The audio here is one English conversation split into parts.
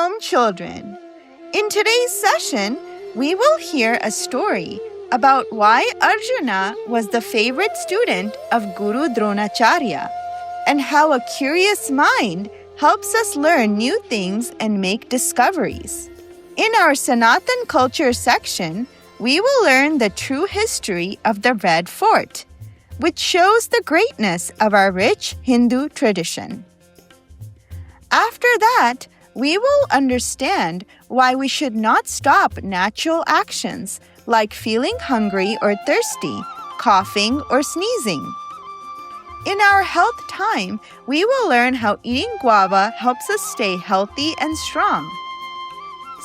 Shalom, children. In today's session, we will hear a story about why Arjuna was the favorite student of Guru Dronacharya and how a curious mind helps us learn new things and make discoveries. In our Sanatan culture section, we will learn the true history of the Red Fort, which shows the greatness of our rich Hindu tradition. After that, we will understand why we should not stop natural actions like feeling hungry or thirsty, coughing or sneezing. In our health time, we will learn how eating guava helps us stay healthy and strong.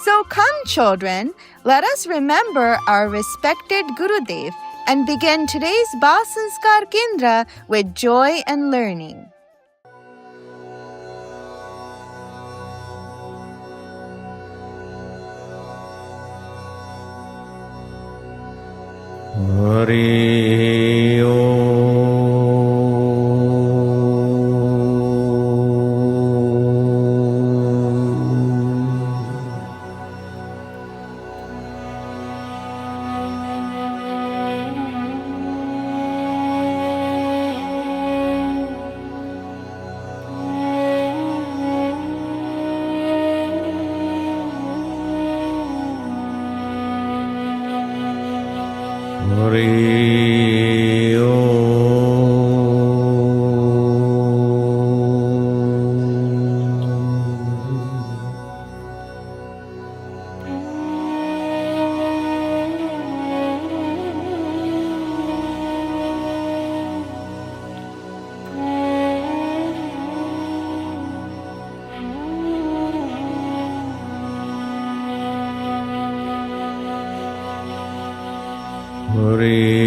So come, children, let us remember our respected Gurudev and begin today's Bal Sanskar Kendra with joy and learning. Hari Om. Hari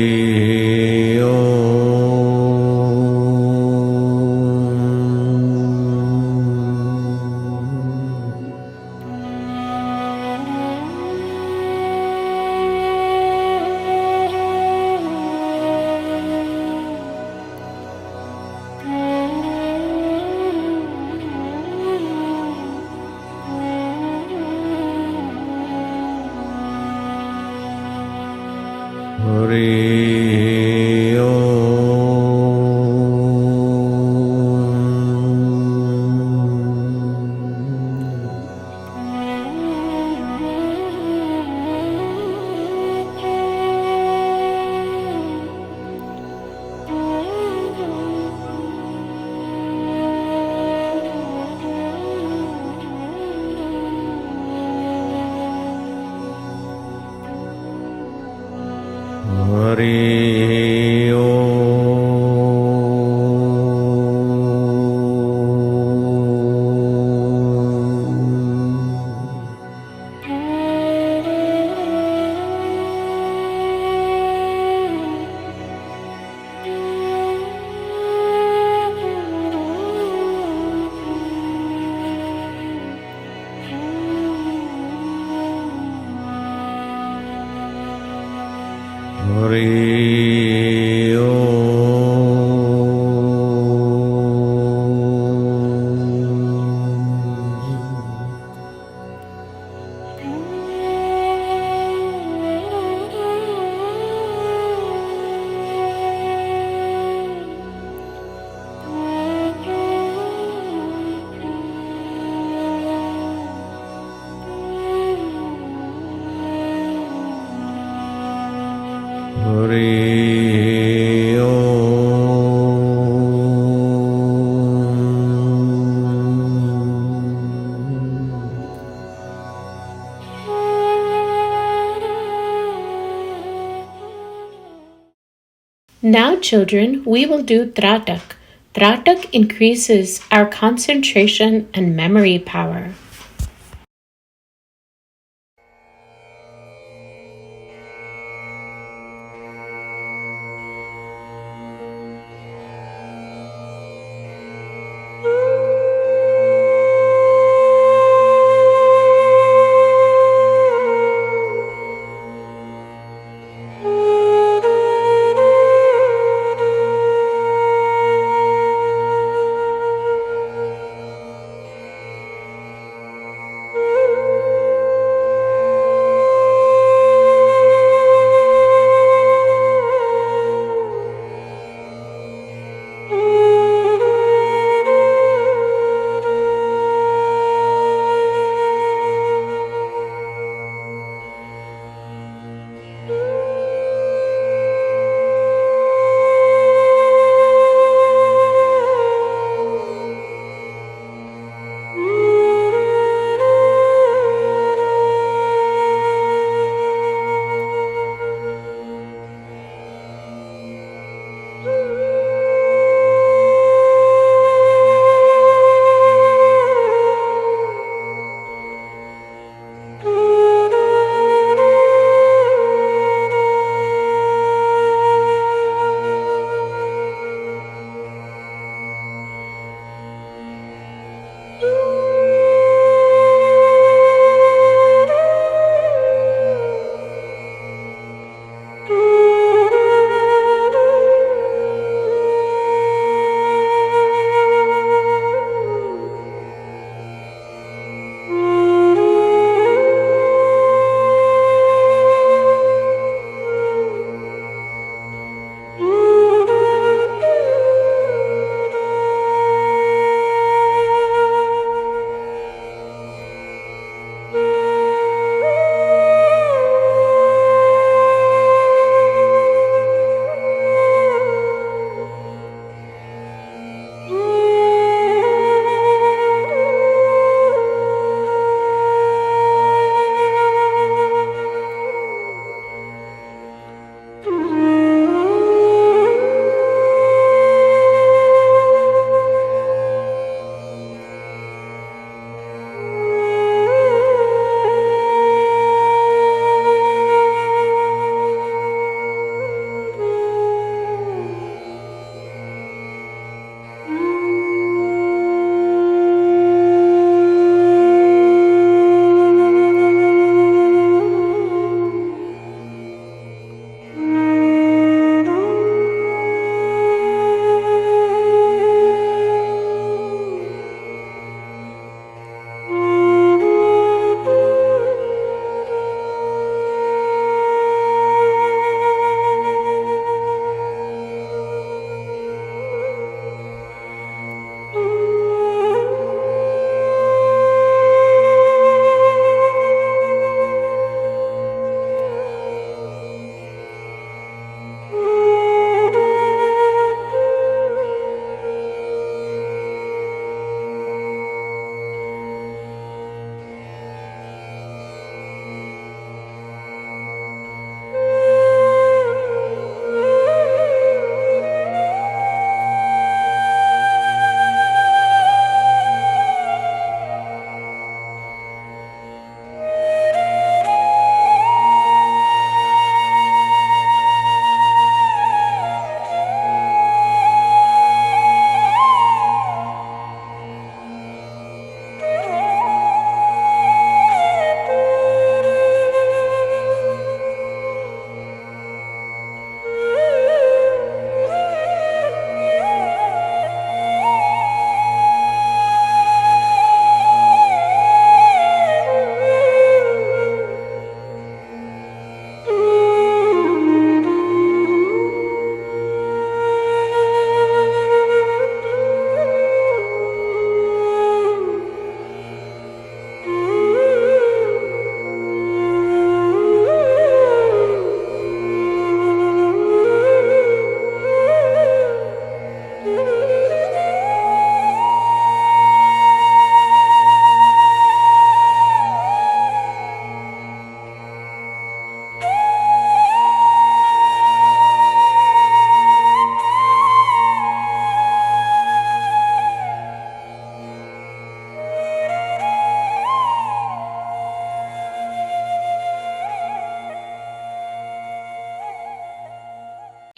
Now, children, we will do Tratak. Tratak increases our concentration and memory power.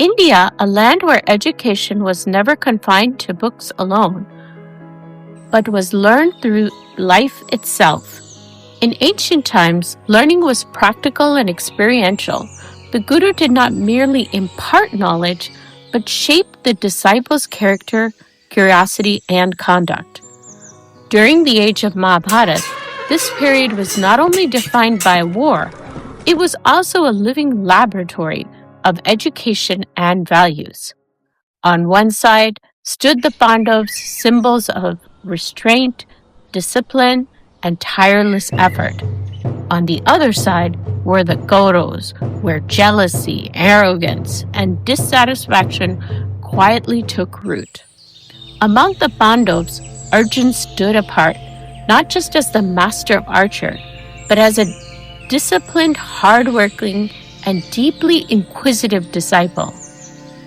India, a land where education was never confined to books alone, but was learned through life itself. In ancient times, learning was practical and experiential. The Guru did not merely impart knowledge, but shaped the disciples' character, curiosity, and conduct. During the age of Mahabharata, this period was not only defined by war, it was also a living laboratory of education and values. On one side stood the Pandavas, symbols of restraint, discipline, and tireless effort. On the other side were the Kauravas, where jealousy, arrogance, and dissatisfaction quietly took root. Among the Pandavas, Arjun stood apart, not just as the master archer, but as a disciplined, hardworking, and deeply inquisitive disciple.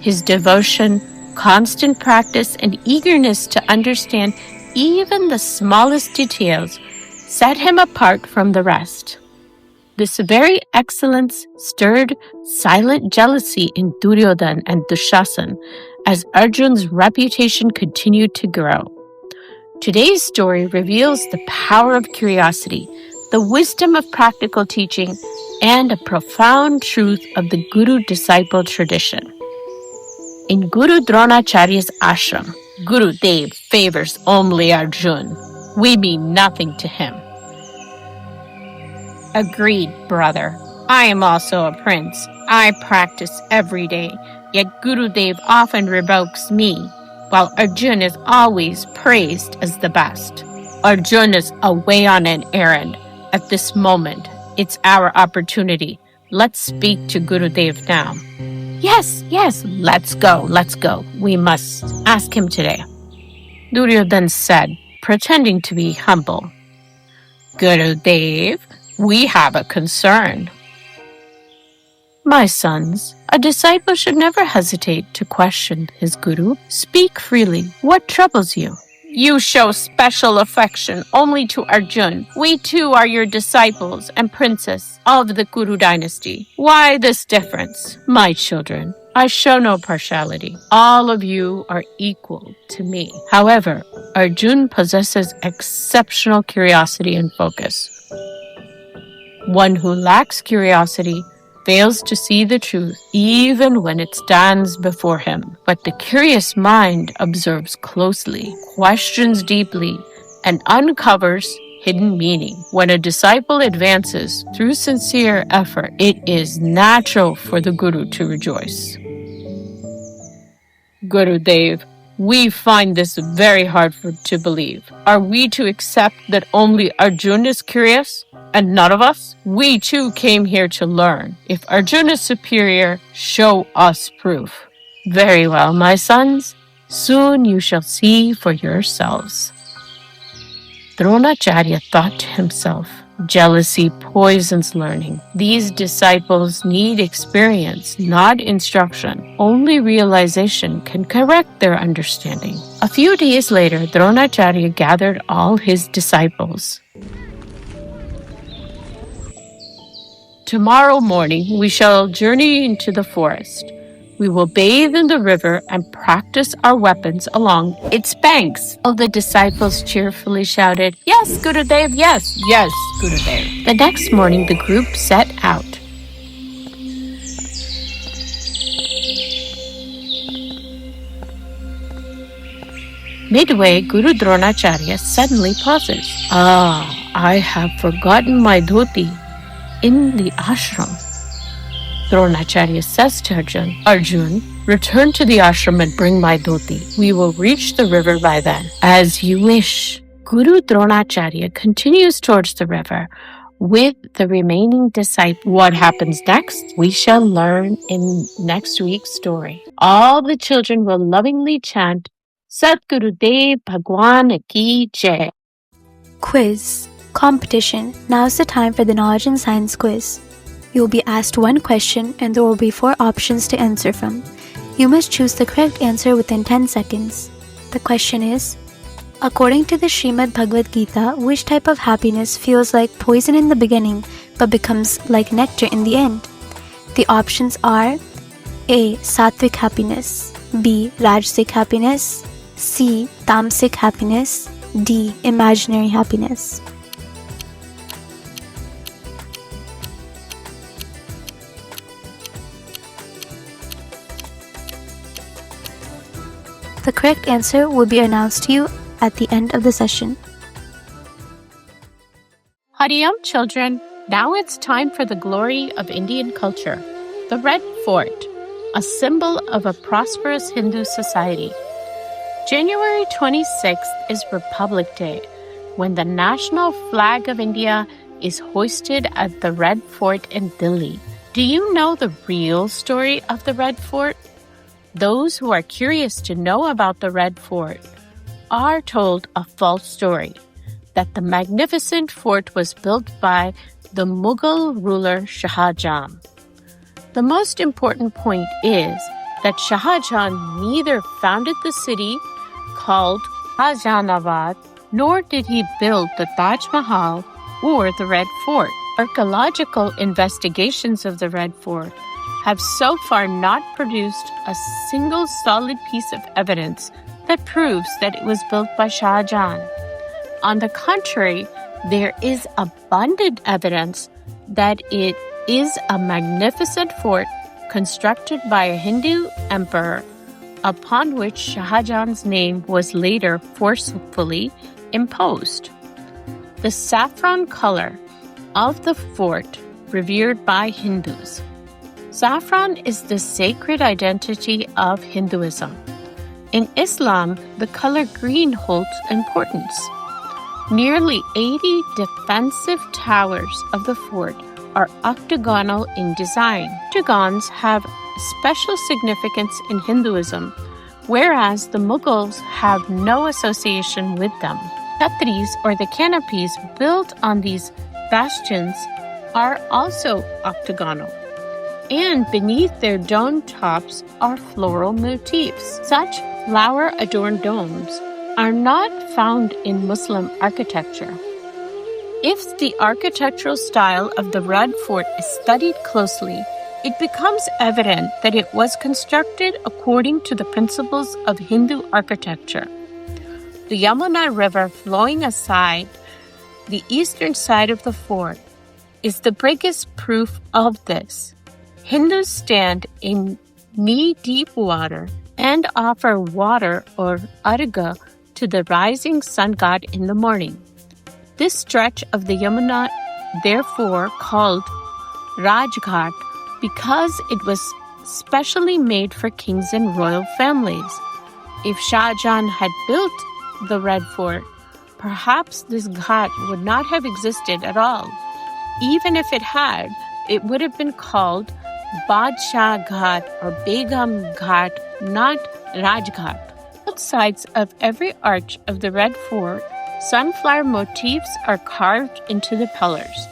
His devotion, constant practice, and eagerness to understand even the smallest details set him apart from the rest. This very excellence stirred silent jealousy in Duryodhana and Dushasan as Arjun's reputation continued to grow. Today's story reveals the power of curiosity, the wisdom of practical teaching, and a profound truth of the Guru-disciple tradition. In Guru Dronacharya's ashram, Gurudev favors only Arjun. We mean nothing to him. Agreed, brother. I am also a prince. I practice every day, yet Gurudev often revokes me, while Arjun is always praised as the best. Arjun is away on an errand. At this moment, it's our opportunity. Let's speak to Gurudev now. Yes, let's go. We must ask him today. Duryodhana said, pretending to be humble. Gurudev, we have a concern. My sons, a disciple should never hesitate to question his guru. Speak freely. What troubles you? You show special affection only to Arjun. We too are your disciples and princes of the Guru dynasty. Why this difference? My children, I show no partiality. All of you are equal to me. However, Arjun possesses exceptional curiosity and focus. One who lacks curiosity fails to see the truth even when it stands before him. But the curious mind observes closely, questions deeply, and uncovers hidden meaning. When a disciple advances through sincere effort, it is natural for the Guru to rejoice. Gurudev, we find this very hard to believe. Are we to accept that only Arjun is curious and none of us? We too came here to learn. If Arjun is superior, show us proof. Very well, my sons. Soon you shall see for yourselves. Dronacharya thought to himself, jealousy poisons learning. These disciples need experience, not instruction. Only realization can correct their understanding. A few days later, Dronacharya gathered all his disciples. Tomorrow morning, we shall journey into the forest. We will bathe in the river and practice our weapons along its banks. All the disciples cheerfully shouted, Yes, Gurudev, yes, Gurudev. The next morning, the group set out. Midway, Guru Dronacharya suddenly pauses. I have forgotten my dhoti in the ashram. Dronacharya says to Arjun, return to the ashram and bring my dhoti. We will reach the river by then. As you wish. Guru Dronacharya continues towards the river with the remaining disciples. What happens next? We shall learn in next week's story. All the children will lovingly chant, Sat Gurudev Bhagwan Ki Jai. Quiz. Competition. Now's the time for the Knowledge and Science quiz. You will be asked one question and there will be 4 options to answer from. You must choose the correct answer within 10 seconds. The question is, according to the Srimad Bhagavad Gita, which type of happiness feels like poison in the beginning but becomes like nectar in the end? The options are A. Sattvic happiness. B. Rajasic happiness. C. Tamasic happiness. D. Imaginary happiness. The correct answer will be announced to you at the end of the session. Hariyam, children. Now it's time for the glory of Indian culture. The Red Fort, a symbol of a prosperous Hindu society. January 26th is Republic Day, when the national flag of India is hoisted at the Red Fort in Delhi. Do you know the real story of the Red Fort? Those who are curious to know about the Red Fort are told a false story, that the magnificent fort was built by the Mughal ruler Shah Jahan. The most important point is that Shah Jahan neither founded the city called Shahjahanabad, nor did he build the Taj Mahal or the Red Fort. Archaeological investigations of the Red Fort have so far not produced a single solid piece of evidence that proves that it was built by Shah Jahan. On the contrary, there is abundant evidence that it is a magnificent fort constructed by a Hindu emperor, upon which Shah Jahan's name was later forcefully imposed. The saffron color of the fort revered by Hindus. Saffron is the sacred identity of Hinduism. In Islam, the color green holds importance. Nearly 80 defensive towers of the fort are octagonal in design. Octagons have special significance in Hinduism, whereas the Mughals have no association with them. Chhatris, or the canopies built on these bastions, are also octagonal, and beneath their dome tops are floral motifs. Such flower-adorned domes are not found in Muslim architecture. If the architectural style of the Red Fort is studied closely, it becomes evident that it was constructed according to the principles of Hindu architecture. The Yamuna River flowing aside the eastern side of the fort is the biggest proof of this. Hindus stand in knee-deep water and offer water or argha to the rising sun god in the morning. This stretch of the Yamuna, therefore called Rajghat, because it was specially made for kings and royal families. If Shah Jahan had built the Red Fort, perhaps this ghat would not have existed at all. Even if it had, it would have been called Badshah Ghat or Begum Ghat, not Rajghat. Both sides of every arch of the Red Fort, sunflower motifs are carved into the pillars.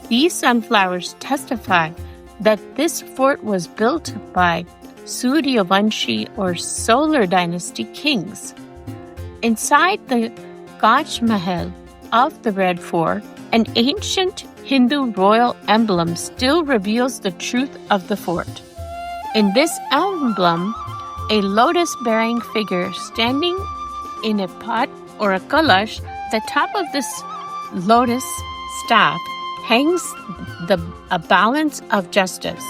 These sunflowers testify that this fort was built by Suryavanshi or Solar Dynasty kings. Inside the Kaj Mahal of the Red Fort, an ancient Hindu royal emblem still reveals the truth of the fort. In this emblem, a lotus-bearing figure standing in a pot or a kalash, the top of this lotus staff hangs a balance of justice.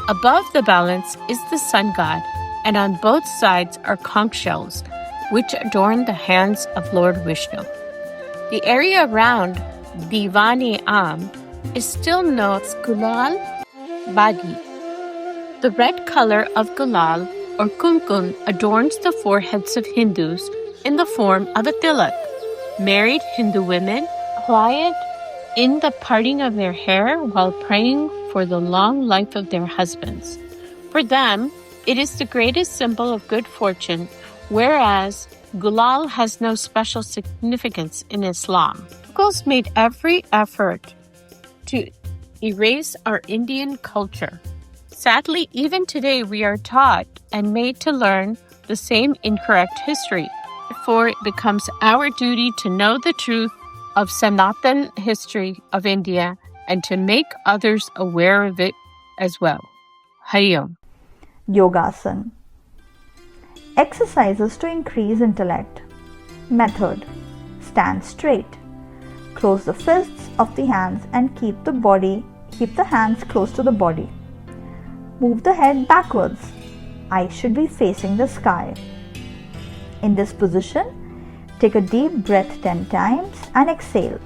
Above the balance is the sun god, and on both sides are conch shells, which adorn the hands of Lord Vishnu. The area around Divani-Am is still known as Gulal Bagi. The red color of Gulal or Kumkum adorns the foreheads of Hindus in the form of a tilak. Married Hindu women apply it in the parting of their hair while praying for the long life of their husbands. For them, it is the greatest symbol of good fortune, whereas Gulal has no special significance in Islam. Mughals made every effort to erase our Indian culture. Sadly, even today we are taught and made to learn the same incorrect history. Therefore, it becomes our duty to know the truth of Sanatan history of India and to make others aware of it as well. Hari Om. Yogasana. Exercises to increase intellect. Method. Stand straight. Close the fists of the hands and keep the hands close to the body. Move the head backwards. Eyes should be facing the sky. In this position, take a deep breath 10 times and exhale.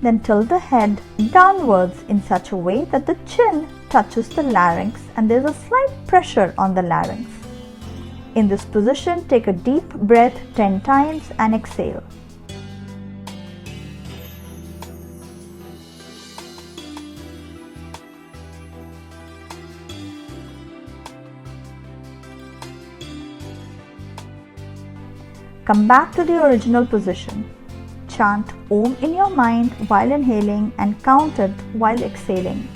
Then tilt the head downwards in such a way that the chin touches the larynx and there is a slight pressure on the larynx. In this position, take a deep breath 10 times and exhale. Come back to the original position. Chant Om in your mind while inhaling and count it while exhaling.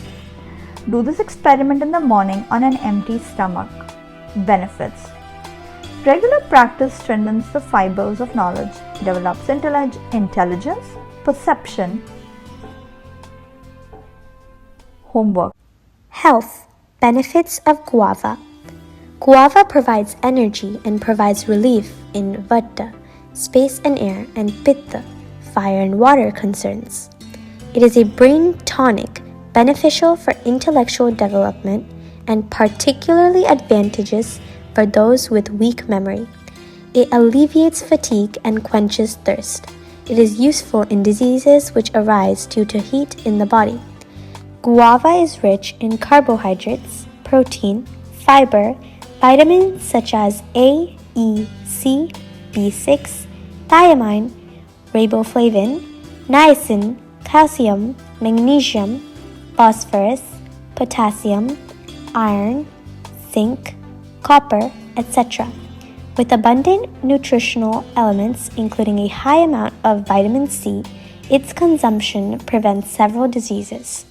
Do this experiment in the morning on an empty stomach. Benefits. Regular practice strengthens the fibers of knowledge, develops intelligence, perception. Homework. Health. Benefits of guava. Guava provides energy and provides relief in vata, space and air, and pitta, fire and water concerns. It is a brain tonic, beneficial for intellectual development and particularly advantageous for those with weak memory. It alleviates fatigue and quenches thirst. It is useful in diseases which arise due to heat in the body. Guava is rich in carbohydrates, protein, fiber, vitamins such as A, E, C, B6, thiamine, riboflavin, niacin, calcium, magnesium, phosphorus, potassium, iron, zinc, copper, etc., with abundant nutritional elements including a high amount of vitamin C. Its consumption prevents several diseases.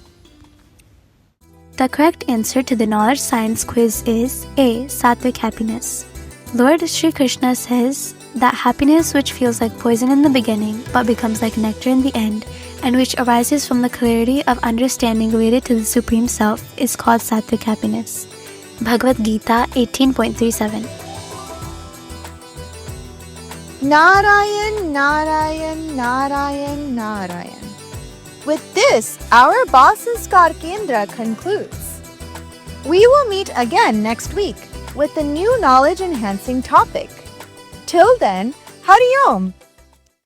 The correct answer to the knowledge science quiz is A. Sattvic happiness. Lord Sri Krishna says that happiness which feels like poison in the beginning but becomes like nectar in the end, and which arises from the clarity of understanding related to the Supreme Self, is called Sattvic happiness. Bhagavad Gita 18.37. Narayan, Narayan, Narayan, Narayan. With this, our Boss's Kar Kendra concludes. We will meet again next week with a new knowledge-enhancing topic. Till then, Hari Om!